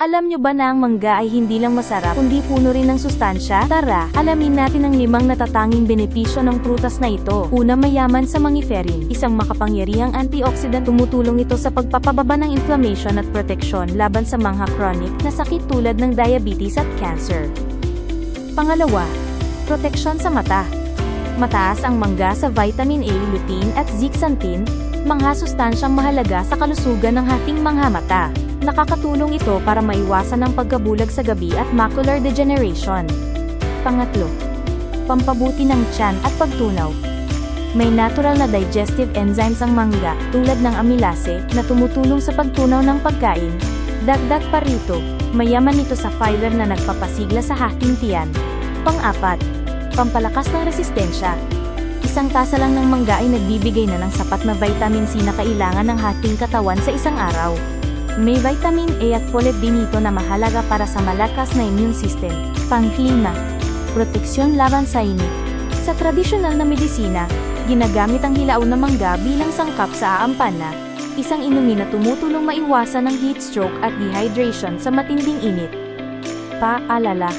Alam nyo ba na ang mangga ay hindi lang masarap, kundi puno rin ng sustansya? Tara, alamin natin ang 5 natatanging benepisyo ng prutas na ito. Una, mayaman sa mangiferin. Isang makapangyarihang antioxidant, tumutulong ito sa pagpapababa ng inflammation at proteksyon laban sa mga chronic na sakit tulad ng diabetes at cancer. Pangalawa, proteksyon sa mata. Mataas ang mangga sa vitamin A, lutein at zeaxanthin, mga sustansyang mahalaga sa kalusugan ng ating mga mata. Nakakatulong ito para maiwasan ang pagkabulag sa gabi at macular degeneration. Pangatlo, pampabuti ng tiyan at pagtunaw. May natural na digestive enzymes ang mangga, tulad ng amylase, na tumutulong sa pagtunaw ng pagkain. Dagdag pa rito, mayaman ito sa fiber na nagpapasigla sa ating tiyan. Pang-apat, pampalakas ng resistensya. Isang tasa lang ng mangga ay nagbibigay na ng sapat na vitamin C na kailangan ng ating katawan sa isang araw. May vitamin A at folate din ito na mahalaga para sa malakas na immune system. Pang-5, proteksyon laban sa init. Sa tradisyonal na medisina, ginagamit ang hilaw na mangga bilang sangkap sa aampana, isang inumin na tumutulong maiwasan ng heat stroke at dehydration sa matinding init. Paalala,